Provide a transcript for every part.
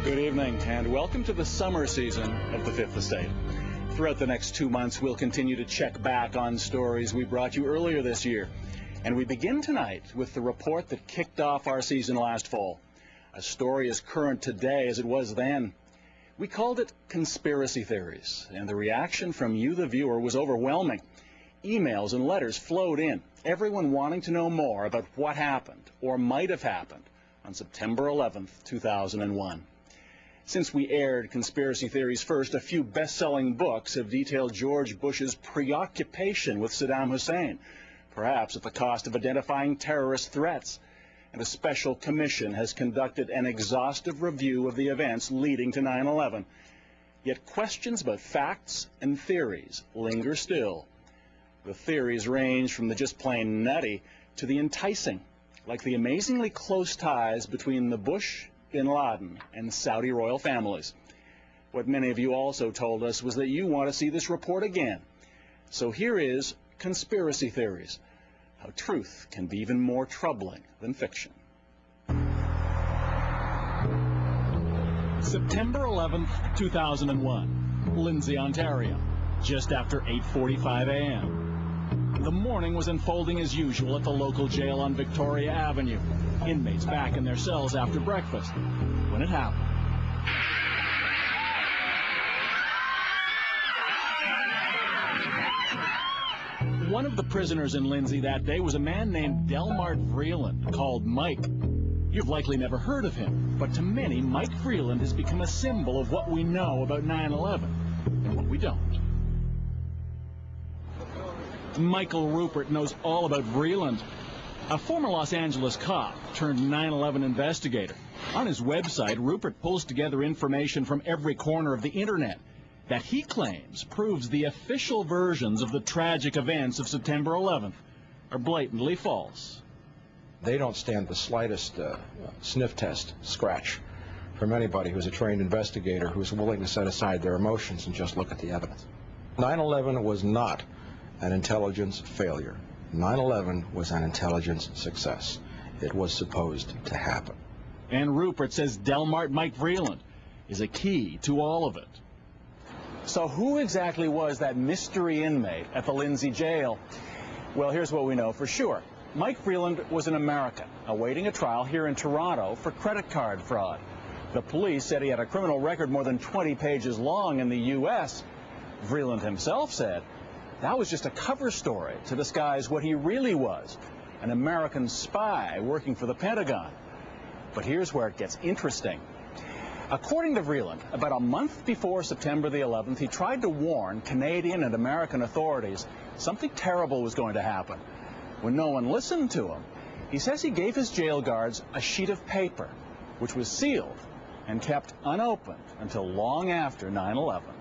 Good evening, and welcome to the summer season of the Fifth Estate. Throughout the next 2 months, we'll continue to check back on stories we brought you earlier this year. And we begin tonight with the report that kicked off our season last fall. A story as current today as it was then. We called it Conspiracy Theories, and the reaction from you, the viewer, was overwhelming. Emails and letters flowed in, everyone wanting to know more about what happened, or might have happened, on September 11th, 2001. Since we aired Conspiracy Theories first, a few best-selling books have detailed George Bush's preoccupation with Saddam Hussein, perhaps at the cost of identifying terrorist threats. And a special commission has conducted an exhaustive review of the events leading to 9/11. Yet questions about facts and theories linger still. The theories range from the just plain nutty to the enticing, like the amazingly close ties between the Bush, Bin Laden, and Saudi royal families. What many of you also told us was that you want to see this report again. So here is Conspiracy Theories, how truth can be even more troubling than fiction. September 11th, 2001, Lindsay, Ontario, just after 8:45 a.m. The morning was unfolding as usual at the local jail on Victoria Avenue. Inmates back in their cells after breakfast. When it happened. One of the prisoners in Lindsay that day was a man named Delmart Vreeland, called Mike. You've likely never heard of him, but to many, Mike Vreeland has become a symbol of what we know about 9/11 and what we don't. Michael Rupert knows all about Vreeland, a former Los Angeles cop turned 9/11 investigator. On his website, Rupert pulls together information from every corner of the internet that he claims proves the official versions of the tragic events of September 11th are blatantly false. They don't stand the slightest sniff test, scratch, from anybody who's a trained investigator who's willing to set aside their emotions and just look at the evidence. 9/11 was not an intelligence failure. 9/11 was an intelligence success. It was supposed to happen. And Rupert says Delmart Mike Vreeland is a key to all of it. So who exactly was that mystery inmate at the Lindsay jail? Well, here's what we know for sure. Mike Vreeland was an American awaiting a trial here in Toronto for credit card fraud. The police said he had a criminal record more than 20 pages long in the U.S. Vreeland himself said that was just a cover story to disguise what he really was, an American spy working for the Pentagon. But here's where it gets interesting. According to Vreeland, about a month before September the 11th, he tried to warn Canadian and American authorities something terrible was going to happen. When no one listened to him, he says he gave his jail guards a sheet of paper, which was sealed and kept unopened until long after 9/11.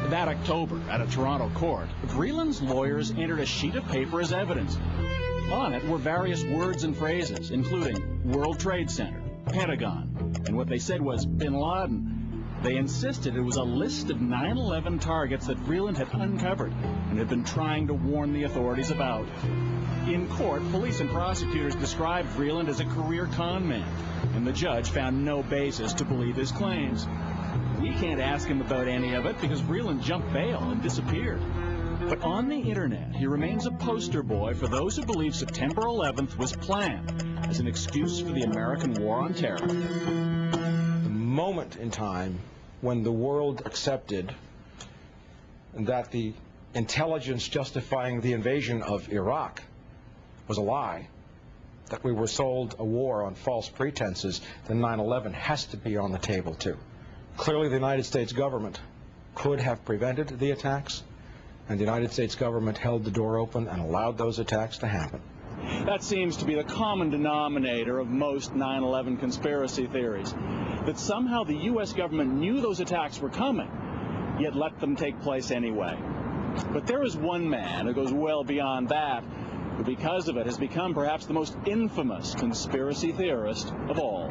That October, at a Toronto court, Vreeland's lawyers entered a sheet of paper as evidence. On it were various words and phrases, including World Trade Center, Pentagon, and what they said was Bin Laden. They insisted it was a list of 9/11 targets that Vreeland had uncovered and had been trying to warn the authorities about. In court, police and prosecutors described Vreeland as a career con man, and the judge found no basis to believe his claims. We can't ask him about any of it because Vreeland jumped bail and disappeared. But on the internet, he remains a poster boy for those who believe September 11th was planned as an excuse for the American war on terror. The moment in time when the world accepted that the intelligence justifying the invasion of Iraq was a lie, that we were sold a war on false pretenses, then 9/11 has to be on the table too. Clearly, the United States government could have prevented the attacks, and the United States government held the door open and allowed those attacks to happen. That seems to be the common denominator of most 9/11 conspiracy theories, that somehow the U.S. government knew those attacks were coming, yet let them take place anyway. But there is one man who goes well beyond that, who because of it has become perhaps the most infamous conspiracy theorist of all.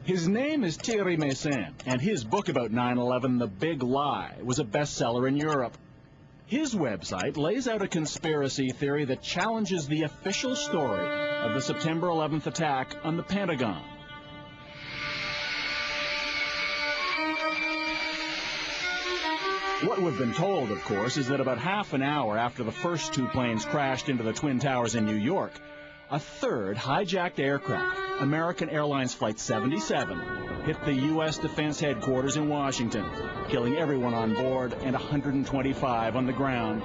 His name is Thierry Meyssan, and his book about 9/11, The Big Lie, was a bestseller in Europe. His website lays out a conspiracy theory that challenges the official story of the September 11th attack on the Pentagon. What we've been told, of course, is that about half an hour after the first two planes crashed into the Twin Towers in New York, a third hijacked aircraft, American Airlines Flight 77, hit the U.S. Defense Headquarters in Washington, killing everyone on board and 125 on the ground.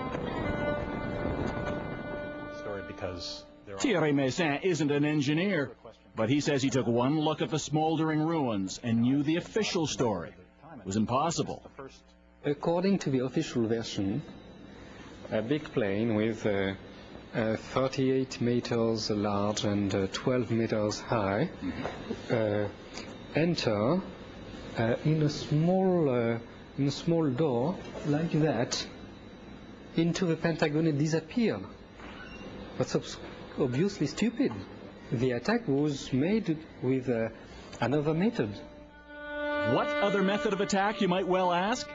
Story because Thierry Meyssan isn't an engineer, but he says he took one look at the smoldering ruins and knew the official story was impossible. According to the official version, a big plane with 38 meters large and 12 meters high enter in a small door like that into the Pentagon and disappear. That's obviously stupid. The attack was made with another method. What other method of attack, you might well ask?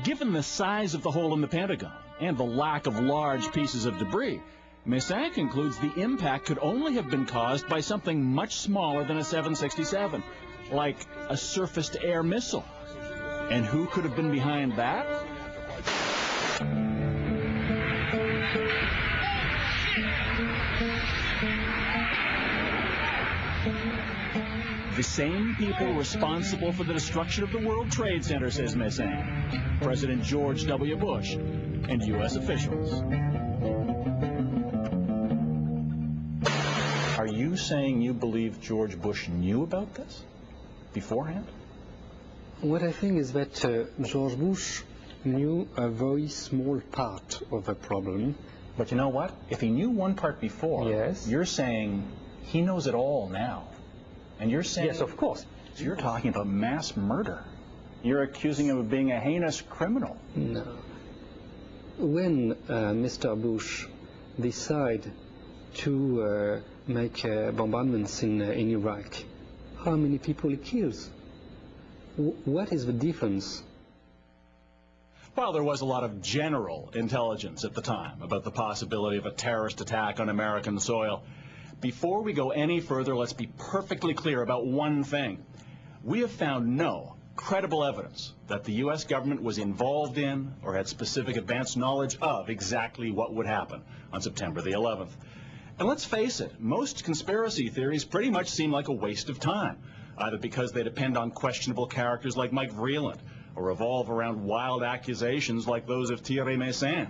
Given the size of the hole in the Pentagon and the lack of large pieces of debris, Meyssan concludes the impact could only have been caused by something much smaller than a 767, like a surface-to-air missile. And who could have been behind that? The same people responsible for the destruction of the World Trade Center, says Meyssan. President George W. Bush and U.S. officials. Are you saying you believe George Bush knew about this beforehand? What I think is that George Bush knew a very small part of the problem. But you know what? If he knew one part before, yes, you're saying he knows it all now. And you're saying... Yes, of course. So you're talking about mass murder. You're accusing him of being a heinous criminal. No. When Mr. Bush decided to make bombardments in Iraq, how many people he kills? What is the difference? Well, there was a lot of general intelligence at the time about the possibility of a terrorist attack on American soil. Before we go any further, let's be perfectly clear about one thing. We have found no credible evidence that the U.S. government was involved in or had specific advanced knowledge of exactly what would happen on September the 11th. And let's face it, most conspiracy theories pretty much seem like a waste of time, either because they depend on questionable characters like Mike Vreeland or revolve around wild accusations like those of Thierry Meyssan.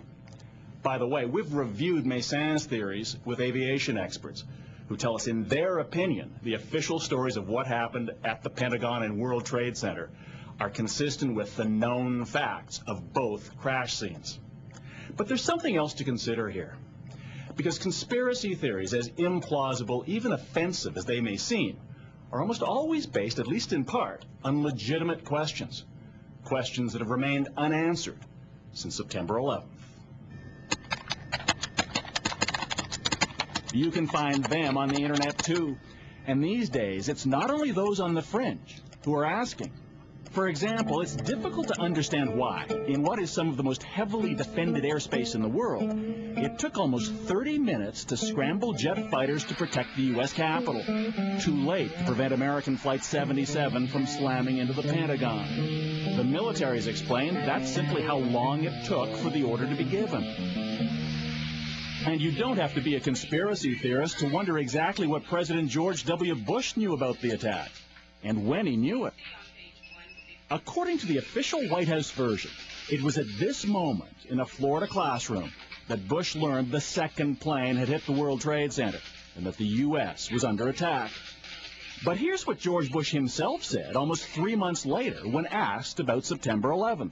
By the way, we've reviewed Meyssan's theories with aviation experts who tell us, in their opinion, the official stories of what happened at the Pentagon and World Trade Center are consistent with the known facts of both crash scenes. But there's something else to consider here. Because conspiracy theories, as implausible, even offensive as they may seem, are almost always based, at least in part, on legitimate questions. Questions that have remained unanswered since September 11th. You can find them on the internet too. And these days, it's not only those on the fringe who are asking. For example, it's difficult to understand why, in what is some of the most heavily defended airspace in the world, it took almost 30 minutes to scramble jet fighters to protect the U.S. Capitol. Too late to prevent American Flight 77 from slamming into the Pentagon. The military's explained that's simply how long it took for the order to be given. And you don't have to be a conspiracy theorist to wonder exactly what President George W. Bush knew about the attack, and when he knew it. According to the official White House version, it was at this moment in a Florida classroom that Bush learned the second plane had hit the World Trade Center and that the U.S. was under attack. But here's what George Bush himself said almost 3 months later when asked about September 11th.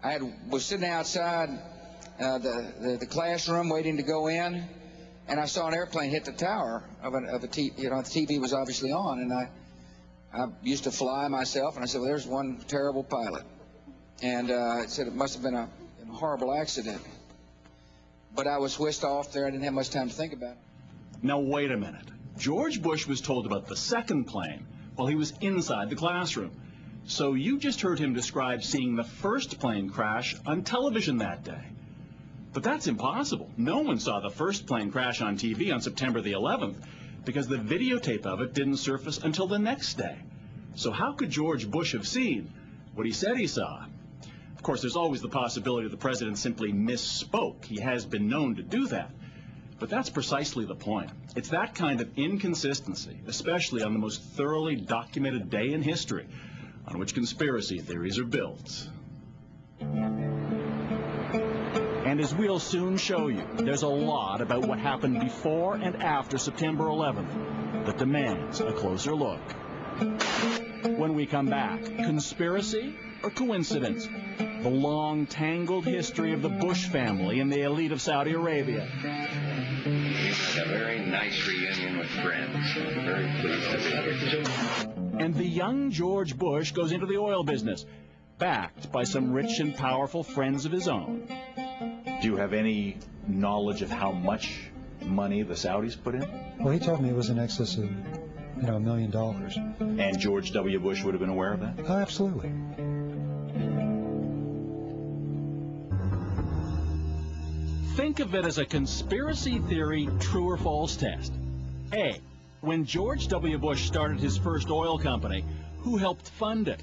I was sitting outside the classroom waiting to go in, and I saw an airplane hit the tower of a TV. You know, the TV was obviously on, and I used to fly myself, and I said, well, there's one terrible pilot. And it said it must have been a horrible accident. But I was whisked off there. I didn't have much time to think about it. Now, wait a minute. George Bush was told about the second plane while he was inside the classroom. So you just heard him describe seeing the first plane crash on television that day. But that's impossible. No one saw the first plane crash on TV on September the 11th because the videotape of it didn't surface until the next day. So how could George Bush have seen what he said he saw? Of course, there's always the possibility the president simply misspoke. He has been known to do that. But that's precisely the point. It's that kind of inconsistency, especially on the most thoroughly documented day in history, on which conspiracy theories are built. And as we'll soon show you, there's a lot about what happened before and after September 11th that demands a closer look. When we come back, conspiracy or coincidence? The long, tangled history of the Bush family and the elite of Saudi Arabia. It's a very nice reunion with friends. I'm very pleased to be here. And the young George Bush goes into the oil business, backed by some rich and powerful friends of his own. Do you have any knowledge of how much money the Saudis put in? Well, he told me it was in excess of, $1 million. And George W. Bush would have been aware of that? Oh, absolutely. Think of it as a conspiracy theory true or false test. A, when George W. Bush started his first oil company, who helped fund it?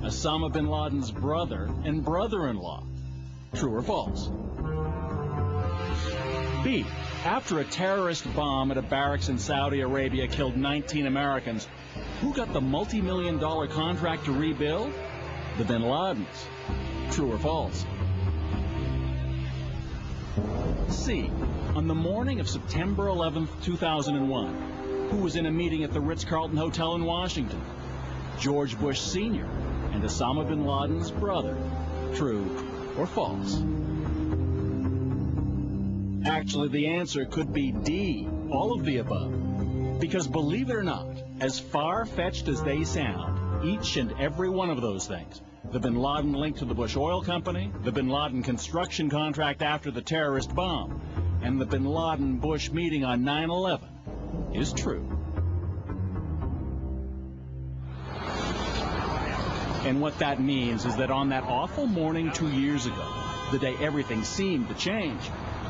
Osama bin Laden's brother and brother-in-law. True or false? B, after a terrorist bomb at a barracks in Saudi Arabia killed 19 Americans, who got the multi-million-dollar contract to rebuild? The bin Ladens. True or false? C, on the morning of September 11th, 2001, who was in a meeting at the Ritz-Carlton Hotel in Washington? George Bush Sr. and Osama bin Laden's brother. True or false? Actually, the answer could be D, all of the above. Because believe it or not, as far-fetched as they sound, each and every one of those things, the bin Laden link to the Bush Oil Company, the bin Laden construction contract after the terrorist bomb, and the bin Laden-Bush meeting on 9/11, is true. And what that means is that on that awful morning 2 years ago, the day everything seemed to change,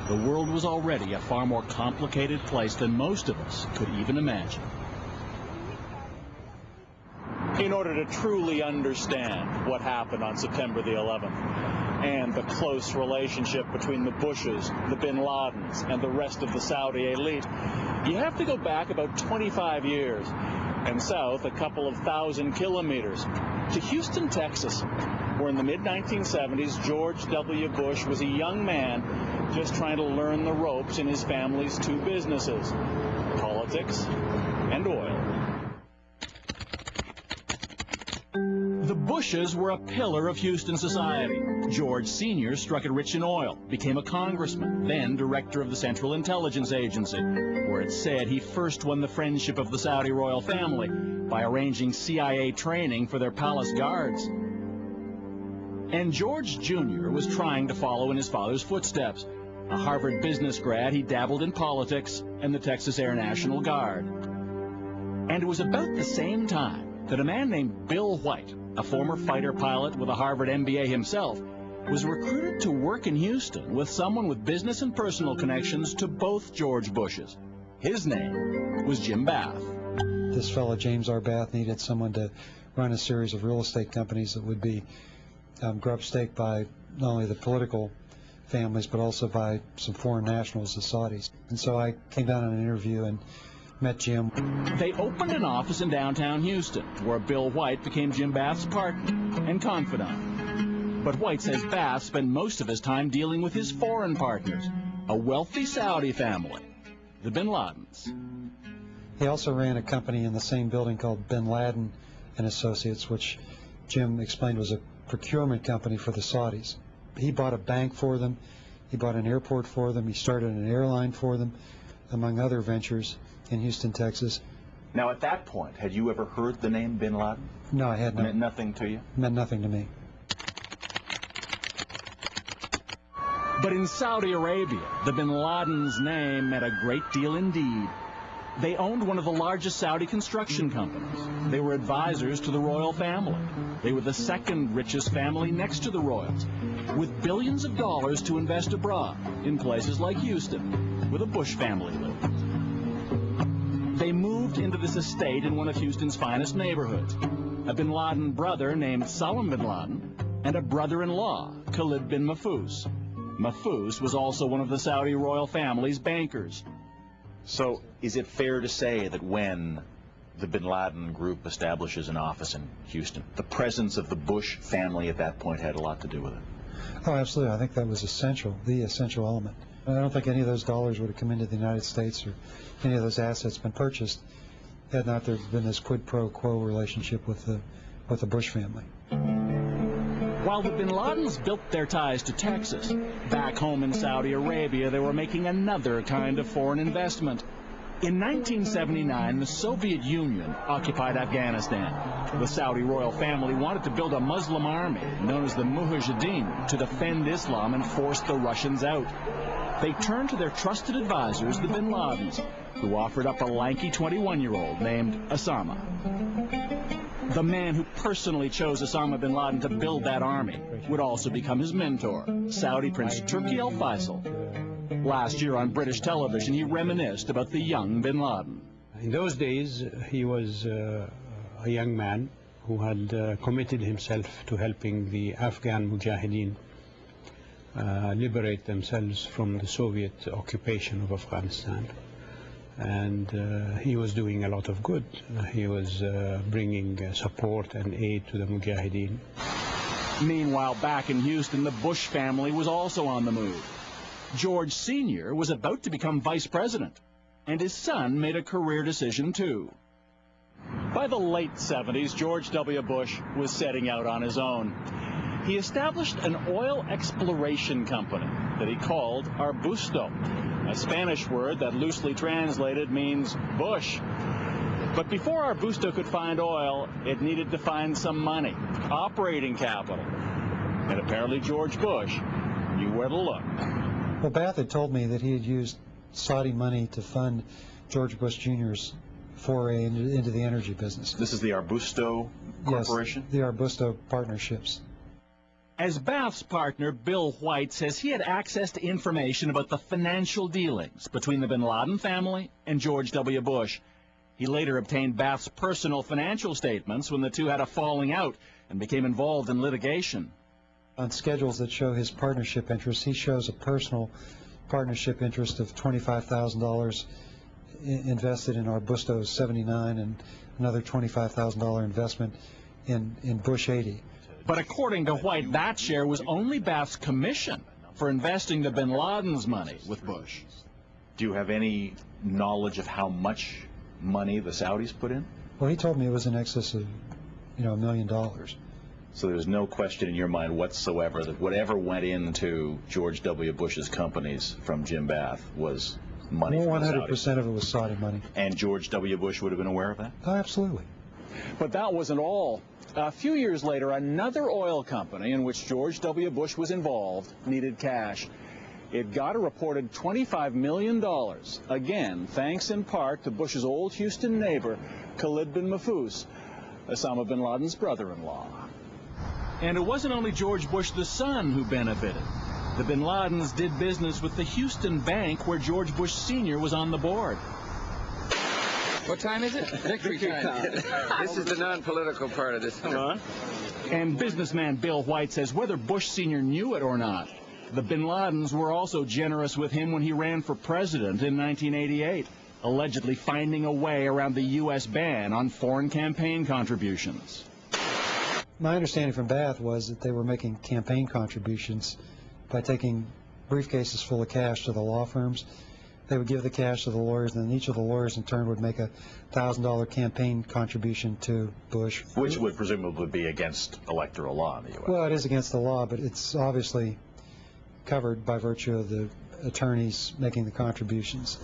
the world was already a far more complicated place than most of us could even imagine. In order to truly understand what happened on September the 11th and the close relationship between the Bushes, the bin Ladens, and the rest of the Saudi elite, you have to go back about 25 years and south a couple of thousand kilometers to Houston, Texas, where in the mid-1970s, George W. Bush was a young man just trying to learn the ropes in his family's two businesses, politics and oil. The Bushes were a pillar of Houston society. George Sr. struck it rich in oil, became a congressman, then director of the Central Intelligence Agency, where it's said he first won the friendship of the Saudi royal family by arranging CIA training for their palace guards. And George Jr. was trying to follow in his father's footsteps. A Harvard business grad, he dabbled in politics and the Texas Air National Guard. And it was about the same time that a man named Bill White, a former fighter pilot with a Harvard MBA himself, was recruited to work in Houston with someone with business and personal connections to both George Bushes. His name was Jim Bath. This fellow, James R. Bath, needed someone to run a series of real estate companies that would be grub-staked by not only the political families, but also by some foreign nationals, the Saudis. And so I came down on an interview and met Jim. They opened an office in downtown Houston, where Bill White became Jim Bath's partner and confidant. But White says Bath spent most of his time dealing with his foreign partners, a wealthy Saudi family, the bin Ladens. He also ran a company in the same building called Bin Laden and Associates, which Jim explained was a procurement company for the Saudis. He bought a bank for them, he bought an airport for them, he started an airline for them, among other ventures in Houston, Texas. Now, at that point, had you ever heard the name Bin Laden? No, I had not. Meant nothing to you? Meant nothing to me. But in Saudi Arabia, the bin Laden's name meant a great deal indeed. They owned one of the largest Saudi construction companies. They were advisors to the royal family. They were the second richest family next to the royals, with billions of dollars to invest abroad in places like Houston, where the Bush family lived. They moved into this estate in one of Houston's finest neighborhoods. A bin Laden brother named Salam bin Laden, and a brother-in-law, Khalid bin Mahfouz. Mahfouz was also one of the Saudi royal family's bankers. So is it fair to say that when the bin Laden group establishes an office in Houston, the presence of the Bush family at that point had a lot to do with it? Oh, absolutely. I think that was essential, the essential element. I don't think any of those dollars would have come into the United States or any of those assets been purchased had not there been this quid pro quo relationship with the Bush family. While the bin Ladens built their ties to Texas, back home in Saudi Arabia they were making another kind of foreign investment. In 1979, the Soviet Union occupied Afghanistan. The Saudi royal family wanted to build a Muslim army known as the Mujahideen to defend Islam and force the Russians out. They turned to their trusted advisors, the bin Ladens, who offered up a lanky 21-year-old named Osama. The man who personally chose Osama bin Laden to build that army would also become his mentor, Saudi Prince Turki Al Faisal. Last year on British television, he reminisced about the young bin Laden. In those days, he was a young man who had committed himself to helping the Afghan Mujahideen liberate themselves from the Soviet occupation of Afghanistan. And he was doing a lot of good. He was bringing support and aid to the Mujahideen. Meanwhile, back in Houston, the Bush family was also on the move. George Sr. was about to become vice president, and his son made a career decision too. By the late 70s, George W. Bush was setting out on his own. He established an oil exploration company that he called Arbusto, a Spanish word that loosely translated means bush. But before Arbusto could find oil, it needed to find some money, operating capital. And apparently George Bush knew where to look. Well, Bath had told me that he had used Saudi money to fund George Bush Jr.'s foray into the energy business. This is the Arbusto Corporation? Yes, the Arbusto partnerships. As Bath's partner, Bill White, says he had access to information about the financial dealings between the bin Laden family and George W. Bush. He later obtained Bath's personal financial statements when the two had a falling out and became involved in litigation. On schedules that show his partnership interest, he shows a personal partnership interest of $25,000 invested in Arbusto 79 and another $25,000 investment in Bush 80. But according to White, that share was only Bath's commission for investing the bin Laden's money with Bush. Do you have any knowledge of how much money the Saudis put in? Well, he told me it was in excess of, $1 million. So there's no question in your mind whatsoever that whatever went into George W. Bush's companies from Jim Bath was money from the Saudis. 100% of it was Saudi money. And George W. Bush would have been aware of that? Oh, absolutely. But that wasn't all. A few years later, another oil company in which George W. Bush was involved needed cash. It got a reported $25 million, again, thanks in part to Bush's old Houston neighbor, Khalid bin Mahfouz, Osama bin Laden's brother-in-law. And it wasn't only George Bush the son who benefited. The bin Ladens did business with the Houston bank where George Bush Sr. was on the board. What time is it? Victory time. This is the non-political part of this. And businessman Bill White says whether Bush Sr. knew it or not, the bin Ladens were also generous with him when he ran for president in 1988, allegedly finding a way around the U.S. ban on foreign campaign contributions. My understanding from Bath was that they were making campaign contributions by taking briefcases full of cash to the law firms. They would give the cash to the lawyers, and then each of the lawyers in turn would make a $1,000 campaign contribution to Bush. Which would presumably be against electoral law in the U.S. Well, it is against the law, but it's obviously covered by virtue of the attorneys making the contributions.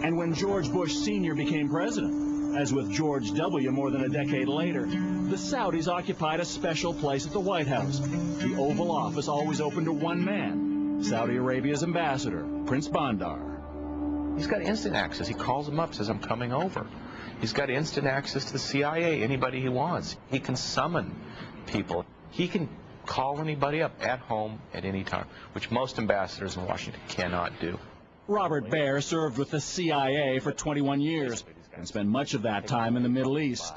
And when George Bush Sr. became president, as with George W. more than a decade later, the Saudis occupied a special place at the White House. The Oval Office always open to one man, Saudi Arabia's ambassador, Prince Bandar. He's got instant access. He calls them up, says, I'm coming over. He's got instant access to the CIA, anybody he wants. He can summon people. He can call anybody up at home at any time, which most ambassadors in Washington cannot do. Robert Baer served with the CIA for 21 years and spent much of that time in the Middle East.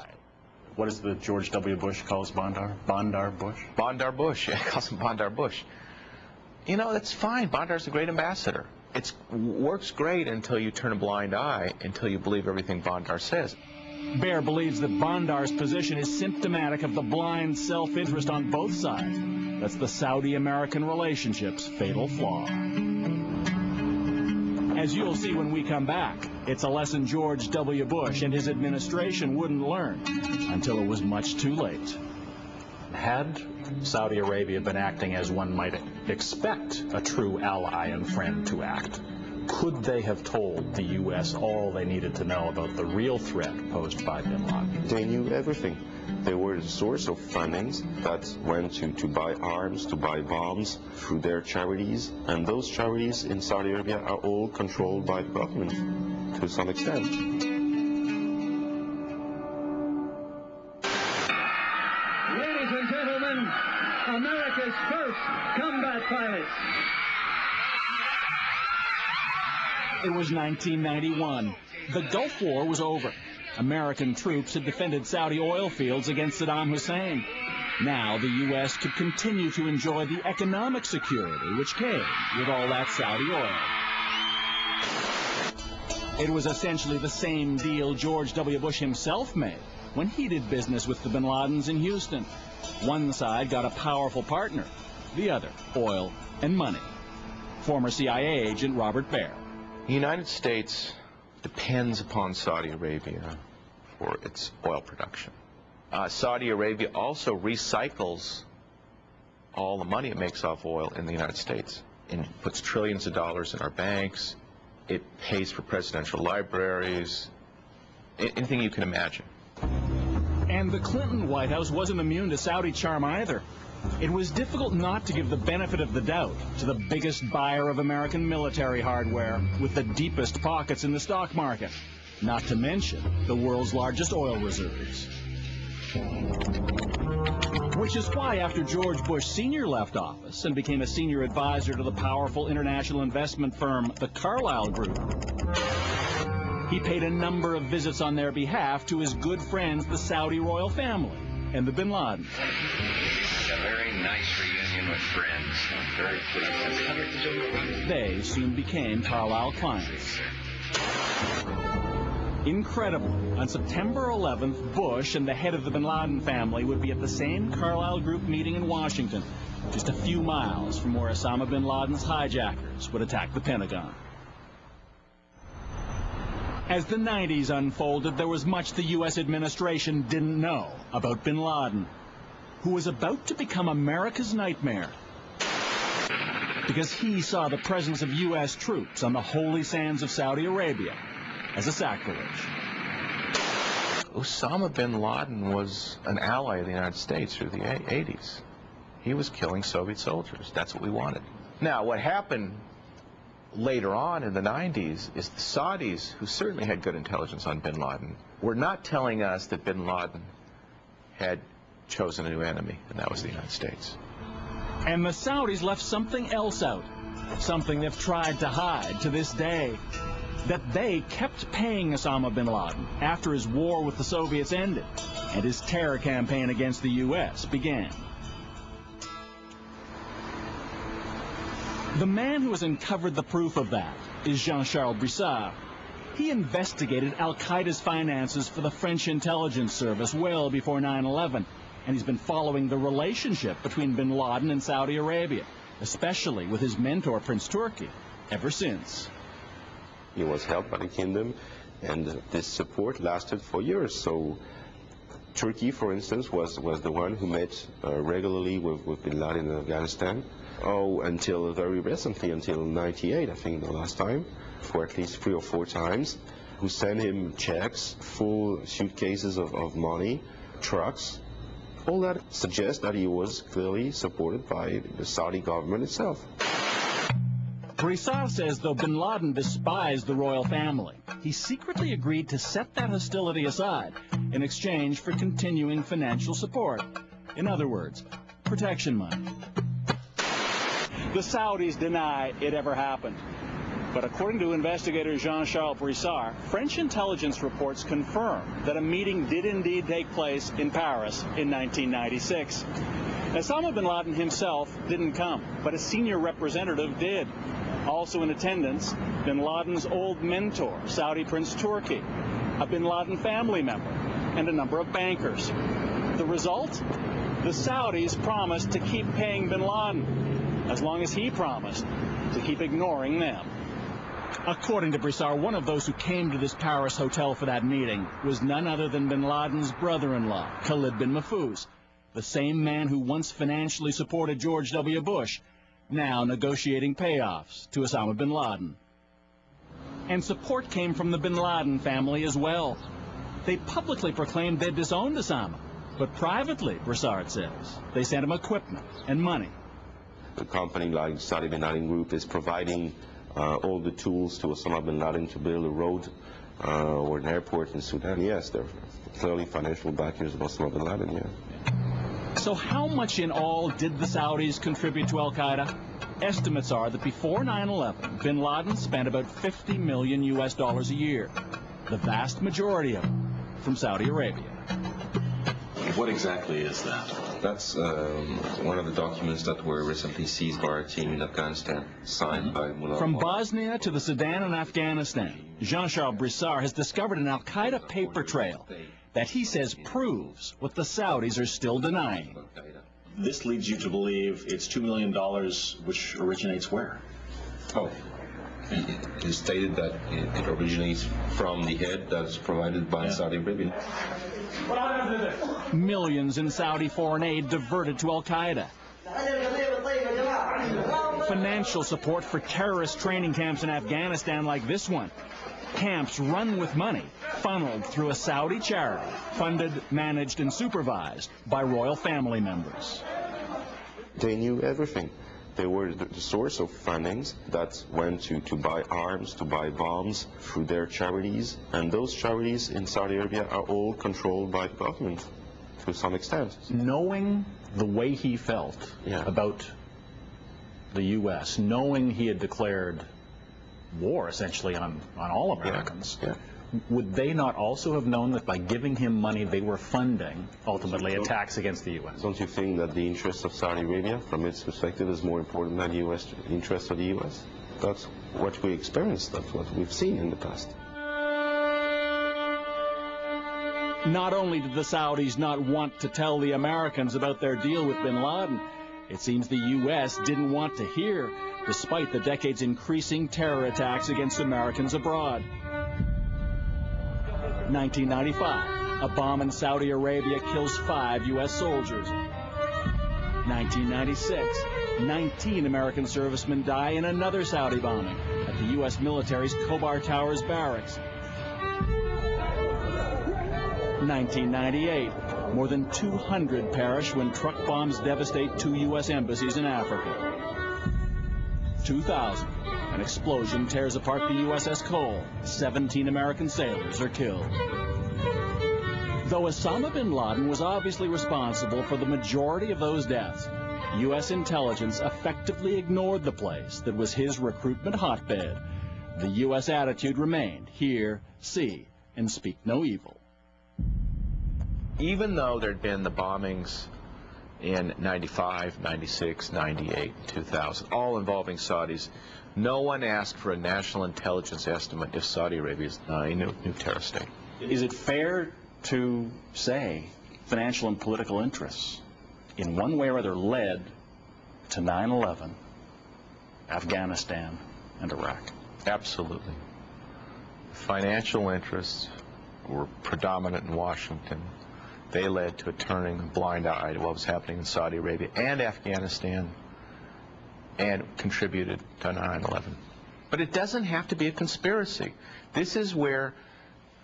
What is the George W. Bush calls Bondar? Bondar Bush? Bondar Bush, yeah, he calls him Bondar Bush. You know, that's fine. Bondar's a great ambassador. It works great until you turn a blind eye, until you believe everything Bondar says. Baer believes that Bondar's position is symptomatic of the blind self-interest on both sides. That's the Saudi-American relationship's fatal flaw. As you'll see when we come back, it's a lesson George W. Bush and his administration wouldn't learn until it was much too late. Had Saudi Arabia been acting as one might expect a true ally and friend to act, could they have told the U.S. all they needed to know about the real threat posed by bin Laden? They knew everything. They were the source of fundings that went to buy arms, to buy bombs through their charities. And those charities in Saudi Arabia are all controlled by the government to some extent. Ladies and gentlemen, America's first combat pilots. It was 1991. The Gulf War was over. American troops had defended Saudi oil fields against Saddam Hussein. Now the U.S. could continue to enjoy the economic security which came with all that Saudi oil. It was essentially the same deal George W. Bush himself made when he did business with the bin Ladens in Houston. One side got a powerful partner, the other oil and money. Former CIA agent Robert Baer. The United States depends upon Saudi Arabia for its oil production. Saudi Arabia also recycles all the money it makes off oil in the United States and puts trillions of dollars in our banks. It pays for presidential libraries, anything you can imagine. And the Clinton White House wasn't immune to Saudi charm either. It was difficult not to give the benefit of the doubt to the biggest buyer of American military hardware with the deepest pockets in the stock market, not to mention the world's largest oil reserves. Which is why after George Bush Sr. left office and became a senior advisor to the powerful international investment firm, the Carlyle Group, he paid a number of visits on their behalf to his good friends, the Saudi royal family and the bin Ladens. A very nice reunion with friends. I'm very pleased. They soon became Carlyle clients. Incredibly, on September 11th, Bush and the head of the bin Laden family would be at the same Carlyle Group meeting in Washington, just a few miles from where Osama bin Laden's hijackers would attack the Pentagon. As the 90s unfolded, there was much the U.S. administration didn't know about bin Laden, who was about to become America's nightmare, because he saw the presence of U.S. troops on the holy sands of Saudi Arabia as a sacrilege. Osama bin Laden was an ally of the United States through the 80s. He was killing Soviet soldiers. That's what we wanted. Now, what happened later on in the 90s is the Saudis, who certainly had good intelligence on bin Laden, were not telling us that bin Laden had chosen a new enemy, and that was the United States. And the Saudis left something else out, something they've tried to hide to this day, that they kept paying Osama bin Laden after his war with the Soviets ended and his terror campaign against the U.S. began. The man who has uncovered the proof of that is Jean-Charles Brissard. He investigated al-Qaeda's finances for the French intelligence service well before 9/11, and he's been following the relationship between bin Laden and Saudi Arabia, especially with his mentor, Prince Turki, ever since. He was helped by the kingdom, and this support lasted for years. So Turkey, for instance, was the one who met regularly with bin Laden in Afghanistan. Oh, until very recently, until 98, I think the last time, for at least 3 or 4 times, who sent him checks, full suitcases of money, trucks. All that suggests that he was clearly supported by the Saudi government itself. Broussard says though bin Laden despised the royal family, he secretly agreed to set that hostility aside in exchange for continuing financial support. In other words, protection money. The Saudis deny it ever happened. But according to investigator Jean-Charles Broussard, French intelligence reports confirm that a meeting did indeed take place in Paris in 1996. Osama bin Laden himself didn't come, but a senior representative did. Also in attendance, bin Laden's old mentor, Saudi Prince Turki, a bin Laden family member, and a number of bankers. The result? The Saudis promised to keep paying bin Laden, as long as he promised to keep ignoring them. According to Broussard, one of those who came to this Paris hotel for that meeting was none other than bin Laden's brother-in-law, Khalid bin Mahfouz, the same man who once financially supported George W. Bush, now negotiating payoffs to Osama bin Laden. And support came from the bin Laden family as well. They publicly proclaimed they'd disowned Osama, but privately, Broussard says, they sent him equipment and money. A company like Saudi bin Laden Group is providing all the tools to Osama bin Laden to build a road or an airport in Sudan. Yes, they're clearly financial backers of Osama bin Laden, yeah. So how much in all did the Saudis contribute to Al-Qaeda? Estimates are that before 9/11, bin Laden spent about $50 million a year, the vast majority of it from Saudi Arabia. What exactly is that? That's one of the documents that were recently seized by our team in Afghanistan, signed by Mullah. From Bosnia to the Sudan and Afghanistan, Jean-Charles Broussard has discovered an Al-Qaeda paper trail that he says proves what the Saudis are still denying. This leads you to believe it's $2 million, which originates where? Oh, it stated that it originates from the head that's provided by Saudi Arabia. Millions in Saudi foreign aid diverted to Al-Qaeda. Financial support for terrorist training camps in Afghanistan like this one. Camps run with money, funneled through a Saudi charity, funded, managed, and supervised by royal family members. They knew everything. They were the source of fundings that went to buy arms, to buy bombs through their charities. And those charities in Saudi Arabia are all controlled by the government to some extent. Knowing the way he felt about the U.S., knowing he had declared war essentially on all Americans, would they not also have known that by giving him money they were funding ultimately attacks against the U.S.? Don't you think that the interest of Saudi Arabia from its perspective is more important than the U.S. interest of the U.S.? That's what we experienced, that's what we've seen in the past. Not only did the Saudis not want to tell the Americans about their deal with bin Laden, it seems the U.S. didn't want to hear, despite the decade's increasing terror attacks against Americans abroad. 1995, a bomb in Saudi Arabia kills 5 U.S. soldiers. 1996, 19 American servicemen die in another Saudi bombing at the U.S. military's Khobar Towers barracks. 1998, more than 200 perish when truck bombs devastate 2 U.S. embassies in Africa. 2000, an explosion tears apart the USS Cole. 17 American sailors are killed. Though Osama bin Laden was obviously responsible for the majority of those deaths, U.S. intelligence effectively ignored the place that was his recruitment hotbed. The U.S. attitude remained, hear, see, and speak no evil. Even though there had been the bombings in 95, 96, 98, 2000, all involving Saudis, no one asked for a national intelligence estimate if Saudi Arabia is a new terrorist state. Is it fair to say financial and political interests in one way or other led to 9/11, Afghanistan, and Iraq? Absolutely. Financial interests were predominant in Washington. They led to a turning a blind eye to what was happening in Saudi Arabia and Afghanistan, and contributed to 9/11. But it doesn't have to be a conspiracy. This is where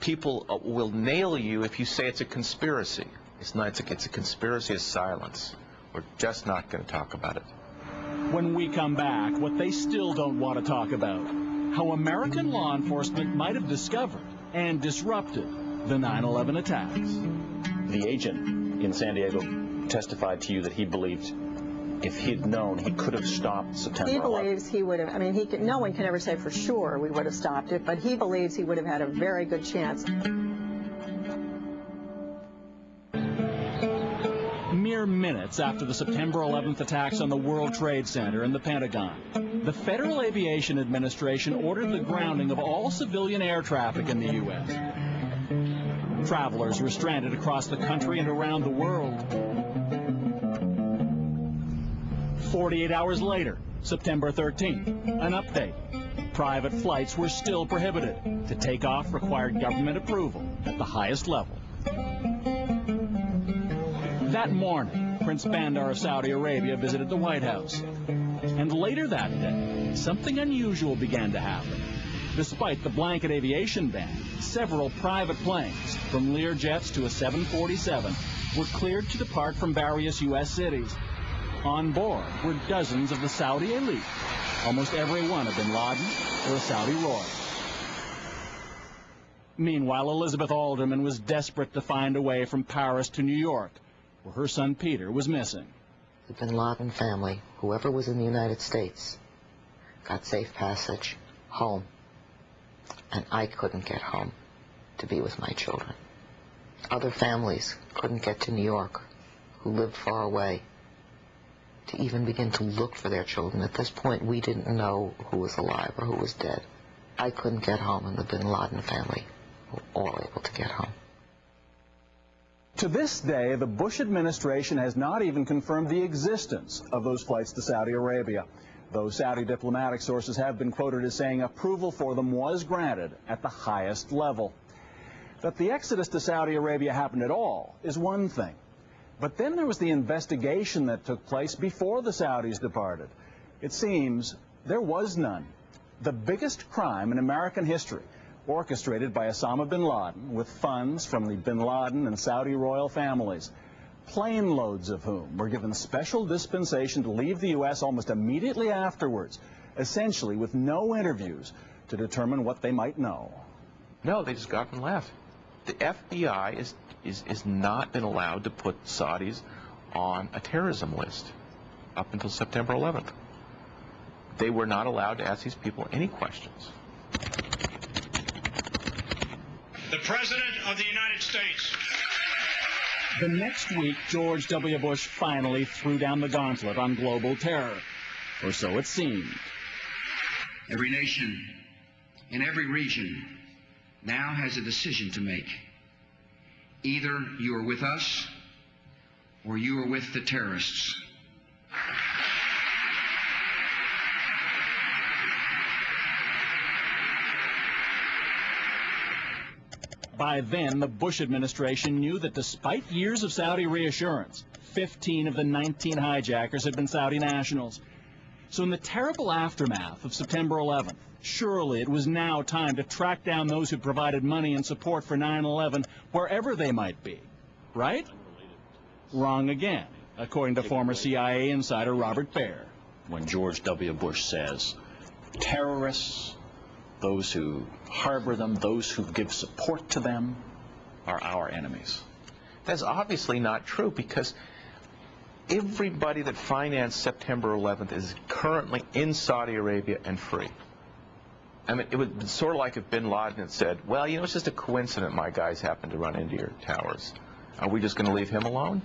people will nail you if you say it's a conspiracy. It's not. It's a conspiracy of silence. We're just not going to talk about it. When we come back, what they still don't want to talk about, how American law enforcement might have discovered and disrupted the 9/11 attacks. The agent in San Diego testified to you that he believed if he'd known, he could have stopped September 11th. He believes he would have, I mean, no one can ever say for sure we would have stopped it, but he believes he would have had a very good chance. Mere minutes after the September 11th attacks on the World Trade Center and the Pentagon, the Federal Aviation Administration ordered the grounding of all civilian air traffic in the U.S. Travelers were stranded across the country and around the world. 48 hours later, September 13th, an update. Private flights were still prohibited. To take off required government approval at the highest level. That morning, Prince Bandar of Saudi Arabia visited the White House. And later that day, something unusual began to happen. Despite the blanket aviation ban, several private planes, from Learjets to a 747, were cleared to depart from various U.S. cities. On board were dozens of the Saudi elite, almost every one a bin Laden or a Saudi royal. Meanwhile, Elizabeth Alderman was desperate to find a way from Paris to New York, where her son Peter was missing. The bin Laden family, whoever was in the United States, got safe passage home, and I couldn't get home to be with my children. Other families couldn't get to New York, who lived far away, to even begin to look for their children. At this point, we didn't know who was alive or who was dead. I couldn't get home, and the bin Laden family were all able to get home. To this day, the Bush administration has not even confirmed the existence of those flights to Saudi Arabia, though Saudi diplomatic sources have been quoted as saying approval for them was granted at the highest level. That the exodus to Saudi Arabia happened at all is one thing. But then there was the investigation that took place before the Saudis departed. It seems there was none. The biggest crime in American history, orchestrated by Osama bin Laden with funds from the bin Laden and Saudi royal families, plane loads of whom were given special dispensation to leave the U.S. almost immediately afterwards, essentially with no interviews to determine what they might know. No, they just got up and left. The FBI is not been allowed to put Saudis on a terrorism list up until September 11th. They were not allowed to ask these people any questions. The President of the United States. The next week, George W. Bush finally threw down the gauntlet on global terror, or so it seemed. Every nation in every region now has a decision to make. Either you are with us or you are with the terrorists. By then, the Bush administration knew that despite years of Saudi reassurance, 15 of the 19 hijackers had been Saudi nationals. So in the terrible aftermath of September 11th, surely it was now time to track down those who provided money and support for 9/11 wherever they might be. Right? Wrong again, according to former CIA insider Robert Baer. When George W. Bush says terrorists, those who harbor them, those who give support to them, are our enemies. That's obviously not true, because everybody that financed September 11th is currently in Saudi Arabia and free. I mean, it would be sort of like if bin Laden had said, well, you know, it's just a coincidence my guys happened to run into your towers. Are we just going to leave him alone?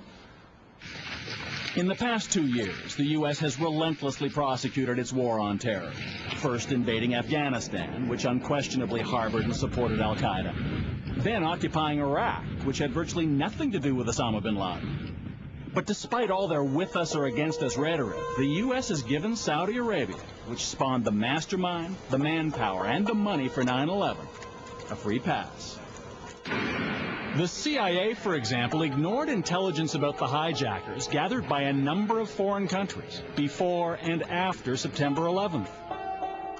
In the past 2 years, the U.S. has relentlessly prosecuted its war on terror, first invading Afghanistan, which unquestionably harbored and supported al-Qaeda, then occupying Iraq, which had virtually nothing to do with Osama bin Laden. But despite all their with us or against us rhetoric, the U.S. has given Saudi Arabia, which spawned the mastermind, the manpower, and the money for 9/11, a free pass. The CIA, for example, ignored intelligence about the hijackers gathered by a number of foreign countries before and after September 11th.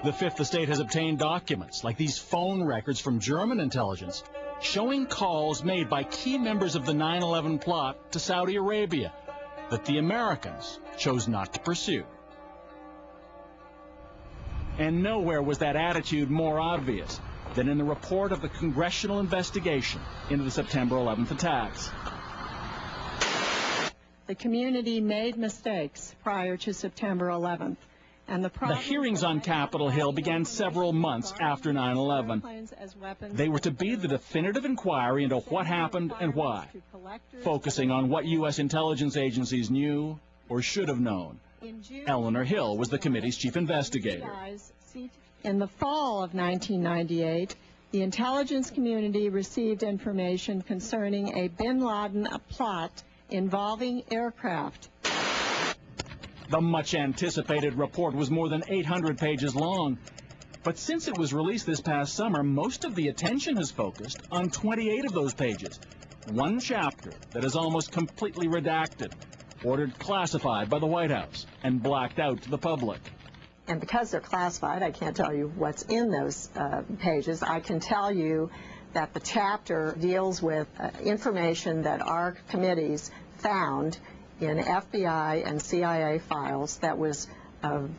The Fifth Estate has obtained documents, like these phone records from German intelligence, showing calls made by key members of the 9/11 plot to Saudi Arabia that the Americans chose not to pursue. And nowhere was that attitude more obvious than in the report of the congressional investigation into the September 11th attacks. The community made mistakes prior to September 11th. And the hearings on Capitol Hill began several months after 9/11. They were to be the definitive inquiry into what happened and why, focusing on what U.S. intelligence agencies knew or should have known. Eleanor Hill was the committee's chief investigator. In the fall of 1998, the intelligence community received information concerning a bin Laden plot involving aircraft. The much-anticipated report was more than 800 pages long. But since it was released this past summer, most of the attention has focused on 28 of those pages. One chapter that is almost completely redacted, ordered classified by the White House, and blacked out to the public. And because they're classified, I can't tell you what's in those pages. I can tell you that the chapter deals with information that our committees found in FBI and CIA files that was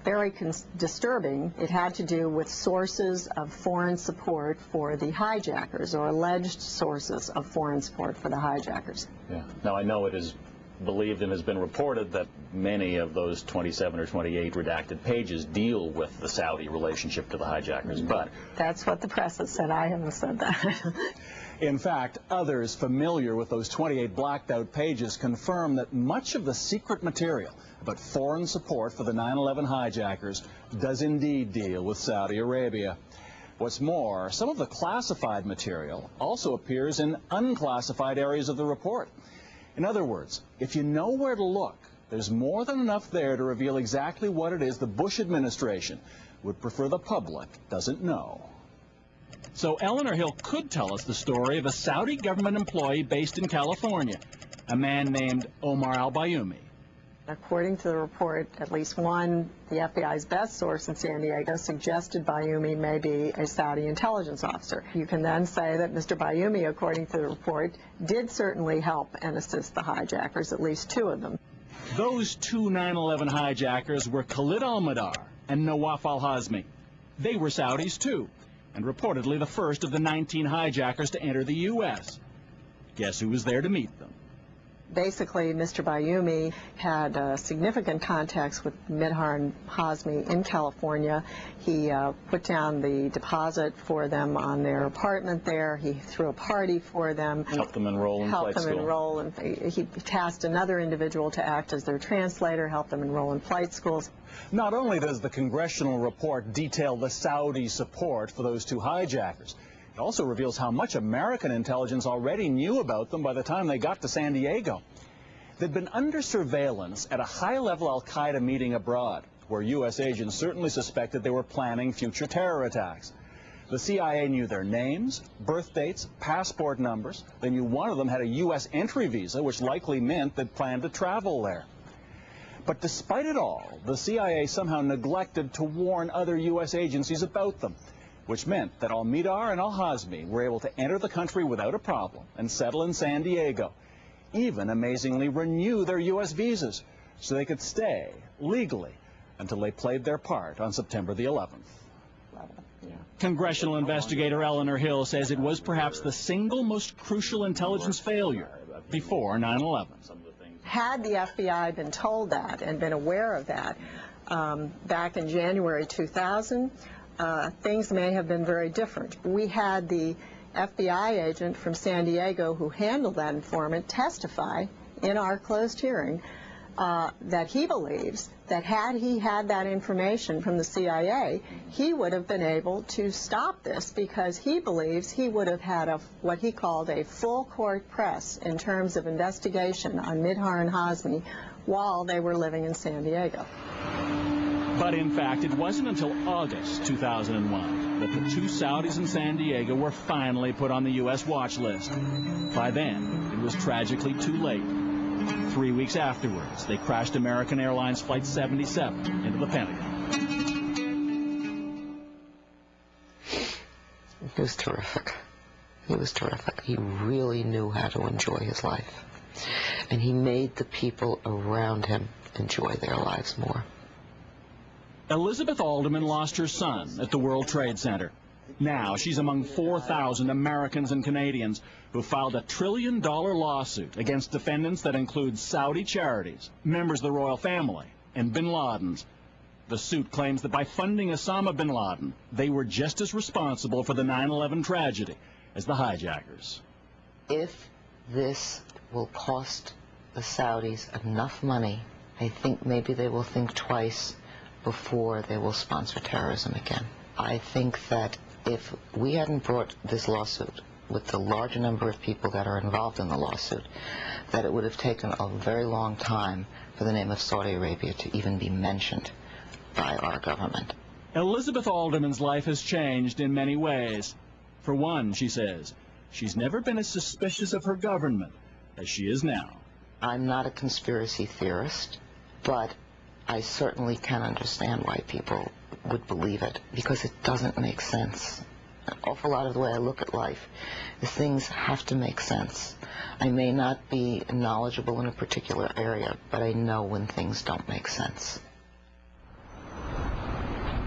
very disturbing. It had to do with sources of foreign support for the hijackers, or alleged sources of foreign support for the hijackers. Yeah. Now, I know it is believed and has been reported that many of those 27 or 28 redacted pages deal with the Saudi relationship to the hijackers, but... That's what the press has said. I haven't said that. In fact, others familiar with those 28 blacked-out pages confirm that much of the secret material about foreign support for the 9/11 hijackers does indeed deal with Saudi Arabia. What's more, some of the classified material also appears in unclassified areas of the report. In other words, if you know where to look, there's more than enough there to reveal exactly what it is the Bush administration would prefer the public doesn't know. So Eleanor Hill could tell us the story of a Saudi government employee based in California, a man named Omar al-Bayoumi. According to the report, at least one, the FBI's best source in San Diego, suggested Bayoumi may be a Saudi intelligence officer. You can then say that Mr. Bayoumi, according to the report, did certainly help and assist the hijackers, at least two of them. Those two 9/11 hijackers were Khalid al-Mihdhar and Nawaf al-Hazmi. They were Saudis too, and reportedly the first of the 19 hijackers to enter the U.S. Guess who was there to meet them? Basically, Mr. Bayoumi had significant contacts with Mihdhar and Hazmi in California. He put down the deposit for them on their apartment there. He threw a party for them. Helped them enroll in flight school. And he tasked another individual to act as their translator, help them enroll in flight schools. Not only does the congressional report detail the Saudi support for those two hijackers, it also reveals how much American intelligence already knew about them by the time they got to San Diego. They'd been under surveillance at a high-level al-Qaeda meeting abroad, where U.S. agents certainly suspected they were planning future terror attacks. The CIA knew their names, birth dates, passport numbers. They knew one of them had a U.S. entry visa, which likely meant they'd planned to travel there. But despite it all, the CIA somehow neglected to warn other U.S. agencies about them, which meant that al-Mihdhar and al-Hazmi were able to enter the country without a problem and settle in San Diego, even amazingly renew their U.S. visas so they could stay legally until they played their part on September the 11th. Congressional investigator Eleanor Hill says it was perhaps the single most crucial intelligence failure before 9/11. Had the FBI been told that and been aware of that back in January 2000, things may have been very different. We had the FBI agent from San Diego who handled that informant testify in our closed hearing that he believes that had he had that information from the CIA, he would have been able to stop this, because he believes he would have had what he called a full court press in terms of investigation on Mihdhar and Hazmi while they were living in San Diego. But in fact, it wasn't until August 2001 that the two Saudis in San Diego were finally put on the U.S. watch list. By then, it was tragically too late. 3 weeks afterwards, they crashed American Airlines Flight 77 into the Pentagon. He was terrific. He was terrific. He really knew how to enjoy his life. And he made the people around him enjoy their lives more. Elizabeth Alderman lost her son at the World Trade Center. Now she's among 4,000 Americans and Canadians who filed a $1 trillion lawsuit against defendants that include Saudi charities, members of the royal family, and bin Ladens. The suit claims that by funding Osama bin Laden, they were just as responsible for the 9/11 tragedy as the hijackers. If this will cost the Saudis enough money, I think maybe they will think twice before they will sponsor terrorism again. I think that if we hadn't brought this lawsuit with the large number of people that are involved in the lawsuit, that it would have taken a very long time for the name of Saudi Arabia to even be mentioned by our government. Elizabeth Alderman's life has changed in many ways. For one, she says, she's never been as suspicious of her government as she is now. I'm not a conspiracy theorist, but I certainly can understand why people would believe it, because it doesn't make sense. An awful lot of the way I look at life is things have to make sense. I may not be knowledgeable in a particular area, but I know when things don't make sense.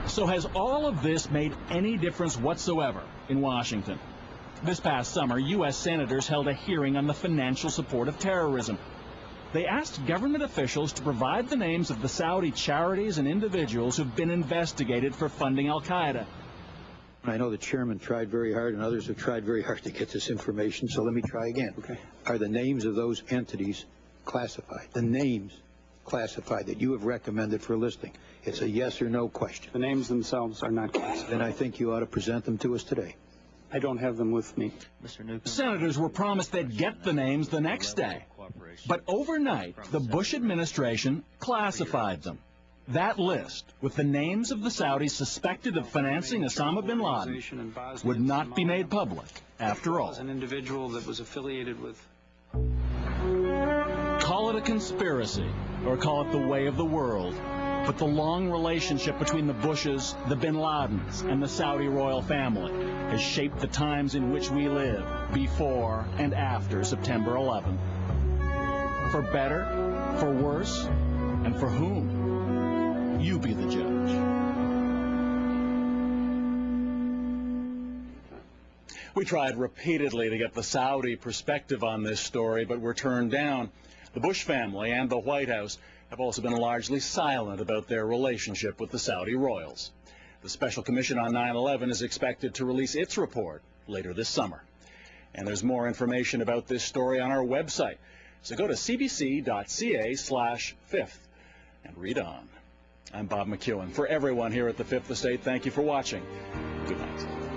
So has all of this made any difference whatsoever in Washington? This past summer, U.S. senators held a hearing on the financial support of terrorism. They asked government officials to provide the names of the Saudi charities and individuals who've been investigated for funding al-Qaeda. I know the chairman tried very hard and others have tried very hard to get this information, so let me try again. Okay. Are the names of those entities classified? The names classified that you have recommended for listing? It's a yes or no question. The names themselves are not classified. Then I think you ought to present them to us today. I don't have them with me. Senators were promised they'd get the names the next day. But overnight, the Bush administration classified them. That list, with the names of the Saudis suspected of financing Osama bin Laden, would not be made public, after all. An individual that was affiliated with... Call it a conspiracy, or call it the way of the world, but the long relationship between the Bushes, the bin Ladens, and the Saudi royal family has shaped the times in which we live before and after September 11th. For better, for worse, and for whom? You be the judge. We tried repeatedly to get the Saudi perspective on this story, but were turned down. The Bush family and the White House have also been largely silent about their relationship with the Saudi royals. The Special Commission on 9/11 is expected to release its report later this summer. And there's more information about this story on our website. So go to cbc.ca/fifth and read on. I'm Bob McKeown. For everyone here at the Fifth Estate, thank you for watching. Good night.